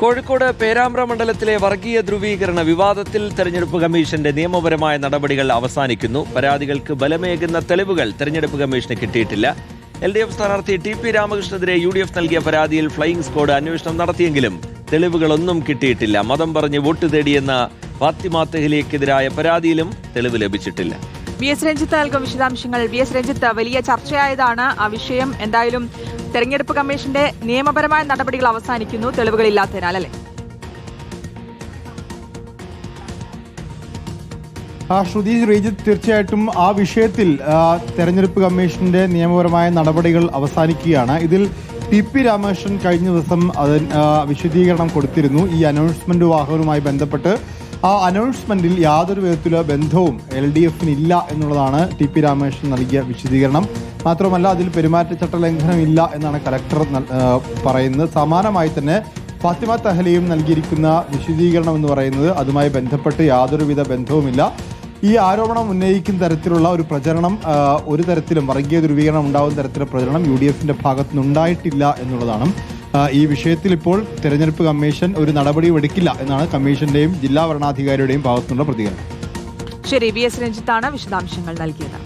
കോഴിക്കോട് പേരാമ്പ്ര മണ്ഡലത്തിലെ വർഗീയ ധ്രുവീകരണ വിവാദത്തിൽ തെരഞ്ഞെടുപ്പ് കമ്മീഷന്റെ നിയമപരമായ നടപടികൾ അവസാനിക്കുന്നു. പരാതികൾക്ക് ബലമേകുന്ന തെളിവുകൾ തെരഞ്ഞെടുപ്പ് കമ്മീഷന് കിട്ടിയിട്ടില്ല. LDF സ്ഥാനാർത്ഥി TP രാമകൃഷ്ണനെതിരെ UDF നൽകിയ പരാതിയിൽ ഫ്ലൈയിംഗ് സ്ക്വാഡ് അന്വേഷണം നടത്തിയെങ്കിലും തെളിവുകളൊന്നും കിട്ടിയിട്ടില്ല. മതം പറഞ്ഞ് വോട്ട് തേടിയെന്ന ഫാത്തിമ തെഹ്ലിയക്കെതിരായ പരാതിയിലും തെളിവ് ലഭിച്ചിട്ടില്ല. VS രഞ്ജിത്ത് നൽകും വിശദാംശങ്ങൾ. VS രഞ്ജിത്ത്, വലിയ ചർച്ചയായതാണ് ആ വിഷയം. എന്തായാലും തെരഞ്ഞെടുപ്പ് കമ്മീഷന്റെ നിയമപരമായ നടപടികൾ അവസാനിക്കുന്നു, തെളിവുകളില്ലാത്തതിനാൽ, അല്ലേ? ശ്രുതി, ശ്രീജിത്ത്, തീർച്ചയായിട്ടും ആ വിഷയത്തിൽ തെരഞ്ഞെടുപ്പ് കമ്മീഷന്റെ നിയമപരമായ നടപടികൾ അവസാനിക്കുകയാണ്. ഇതിൽ TP രാമകൃഷ്ണൻ കഴിഞ്ഞ ദിവസം വിശദീകരണം കൊടുത്തിരുന്നു. ഈ അനൗൺസ്മെന്റ് വാഹകവുമായി ബന്ധപ്പെട്ട് ആ അനൗൺസ്മെന്റിൽ യാതൊരു വിധത്തിലുള്ള ബന്ധവും LDFന് ഇല്ല എന്നുള്ളതാണ് TP രാമകൃഷ്ണൻ നൽകിയ വിശദീകരണം. മാത്രമല്ല, അതിൽ പെരുമാറ്റച്ചട്ട ലംഘനമില്ല എന്നാണ് കലക്ടർ പറയുന്നത്. സമാനമായി തന്നെ ഫാത്തിമ തെഹ്ലിയും നൽകിയിരിക്കുന്ന വിശദീകരണം എന്ന് പറയുന്നത് അതുമായി ബന്ധപ്പെട്ട് യാതൊരുവിധ ബന്ധവുമില്ല. ഈ ആരോപണം ഉന്നയിക്കുന്ന തരത്തിലുള്ള ഒരു പ്രചരണം, ഒരു തരത്തിലും വർഗീയ ധ്രുവീകരണം ഉണ്ടാകുന്ന തരത്തിലുള്ള പ്രചരണം UDFന്റെ ഭാഗത്തുനിന്നുണ്ടായിട്ടില്ല എന്നുള്ളതാണ്. ഈ വിഷയത്തിൽ ഇപ്പോൾ തെരഞ്ഞെടുപ്പ് കമ്മീഷൻ ഒരു നടപടിയും എടുക്കില്ല എന്നാണ് കമ്മീഷന്റെയും ജില്ലാ ഭരണാധികാരിയുടെയും ഭാഗത്തുനിന്നുള്ള പ്രതികരണം. ശരി, VS രഞ്ജിത്താണ് വിശദാംശങ്ങൾ നൽകിയത്.